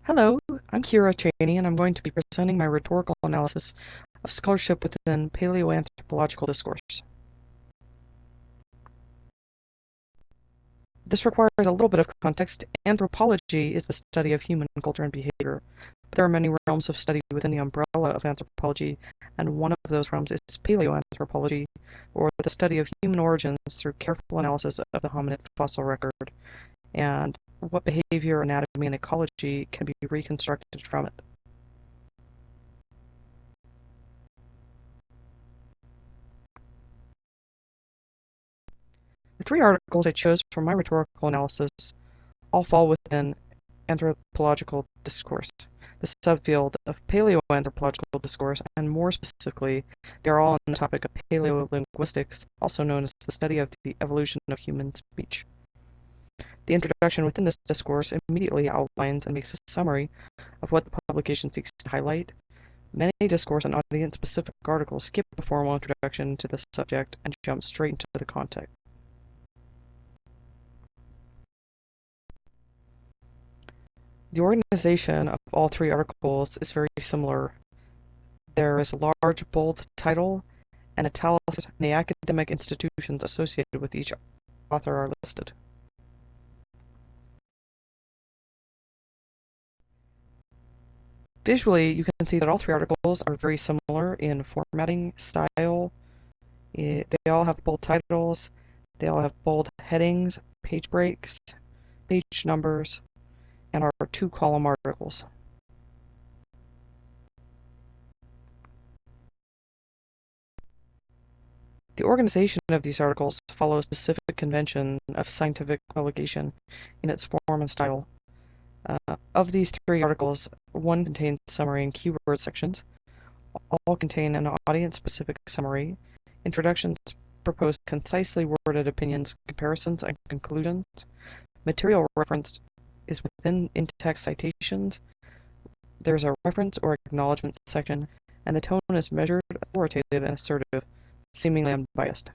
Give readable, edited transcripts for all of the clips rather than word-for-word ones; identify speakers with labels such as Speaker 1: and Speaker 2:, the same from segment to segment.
Speaker 1: Hello, I'm Kira Cheney, and I'm going to be presenting my rhetorical analysis of scholarship within Paleoanthropological discourse. This requires a little bit of context. Anthropology is the study of human culture and behavior, but there are many realms of study within the umbrella of anthropology, and one of those realms is paleoanthropology, or the study of human origins through careful analysis of the hominid fossil record, and what behavior, anatomy, and ecology can be reconstructed from it. The three articles I chose for my rhetorical analysis all fall within anthropological discourse, the subfield of paleoanthropological discourse, and more specifically, they are all on the topic of paleolinguistics, also known as the study of the evolution of human speech. The introduction within this discourse immediately outlines and makes a summary of what the publication seeks to highlight. Many discourse and audience-specific articles skip a formal introduction to the subject and jump straight into the content. The organization of all three articles is very similar. There is a large, bold title, and italics, and the academic institutions associated with each author are listed. Visually, you can see that all three articles are very similar in formatting, style. They all have bold titles, they all have bold headings, page breaks, page numbers, and are two-column articles. The organization of these articles follows a specific convention of scientific publication in its form and style. Of these three articles, one contains summary and keyword sections. All contain an audience-specific summary. Introductions propose concisely worded opinions, comparisons, and conclusions. Material referenced is within in-text citations. There's a reference or acknowledgement section, and the tone is measured, authoritative, and assertive, seemingly unbiased.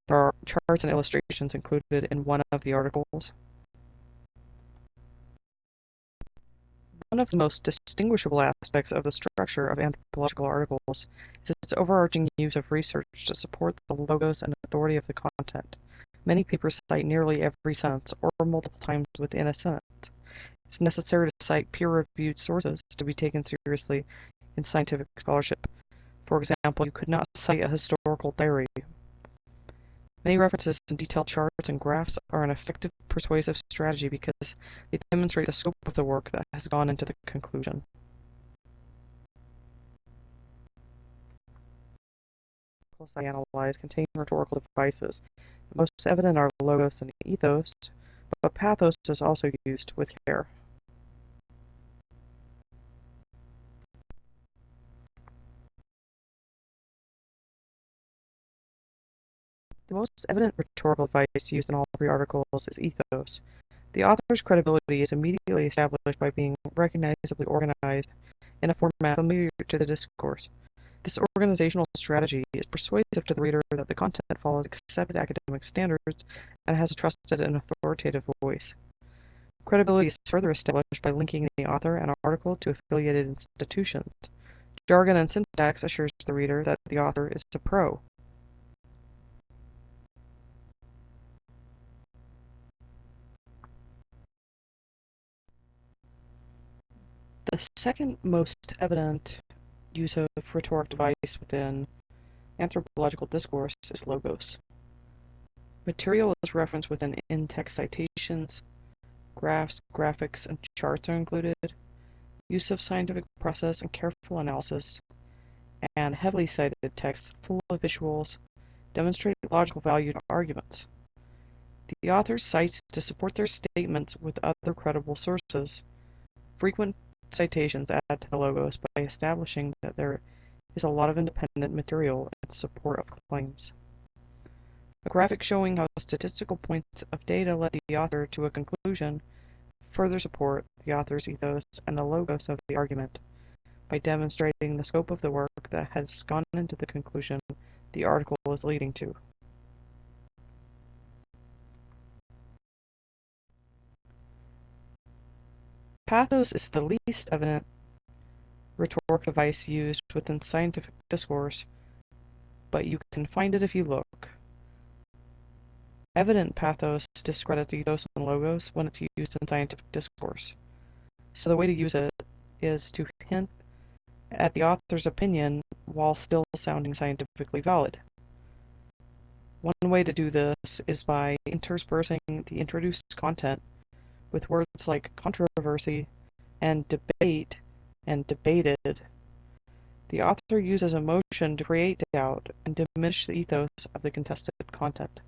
Speaker 1: There are charts and illustrations included in one of the articles. One of the most distinguishable aspects of the structure of anthropological articles is its overarching use of research to support the logos and authority of the content. Many papers cite nearly every sentence, or multiple times within a sentence. It's necessary to cite peer-reviewed sources to be taken seriously in scientific scholarship. For example, you could not cite a historical diary. Many references and detailed charts and graphs are an effective persuasive strategy because they demonstrate the scope of the work that has gone into the conclusion. Articles I analyze contain rhetorical devices. The most evident are logos and ethos, but pathos is also used with care. The most evident rhetorical device used in all three articles is ethos. The author's credibility is immediately established by being recognizably organized in a format familiar to the discourse. This organizational strategy is persuasive to the reader that the content follows accepted academic standards and has a trusted and authoritative voice. Credibility is further established by linking the author and article to affiliated institutions. Jargon and syntax assures the reader that the author is a pro. The second most evident use of rhetoric device within anthropological discourse is logos. Material is referenced within in-text citations, graphs, graphics, and charts are included, use of scientific process and careful analysis, and heavily cited texts full of visuals demonstrate logical value to arguments. The author cites to support their statements with other credible sources. Frequent citations add to the logos by establishing that there is a lot of independent material in support of claims. A graphic showing how statistical points of data led the author to a conclusion further support the author's ethos and the logos of the argument by demonstrating the scope of the work that has gone into the conclusion the article is leading to. Pathos is the least evident rhetoric device used within scientific discourse, but you can find it if you look. Evident pathos discredits ethos and logos when it's used in scientific discourse. So the way to use it is to hint at the author's opinion while still sounding scientifically valid. One way to do this is by interspersing the introduced content with words like controversy and debate and debated. The author uses emotion to create doubt and diminish the ethos of the contested content.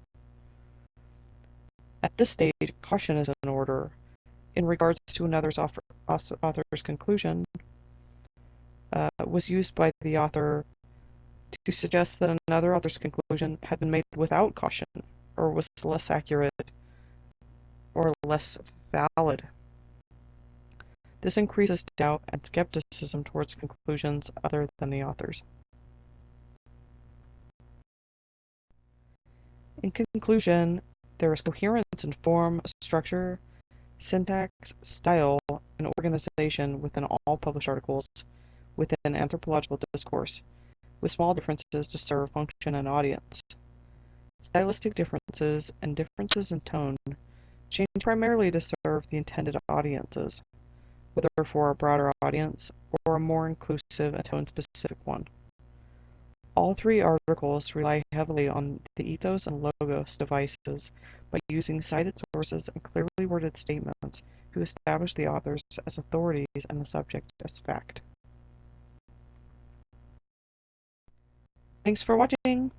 Speaker 1: At this stage, caution is in order. In regards to another author's conclusion, was used by the author to suggest that another author's conclusion had been made without caution, or was less accurate, or less valid. This increases doubt and skepticism towards conclusions other than the author's. In conclusion, there is coherence in form, structure, syntax, style, and organization within all published articles within anthropological discourse, with small differences to serve function and audience. Stylistic differences and differences in tone change primarily to serve the intended audiences, whether for a broader audience or a more inclusive and tone-specific one. All three articles rely heavily on the ethos and logos devices by using cited sources and clearly worded statements to establish the authors as authorities and the subject as fact. Thanks for watching!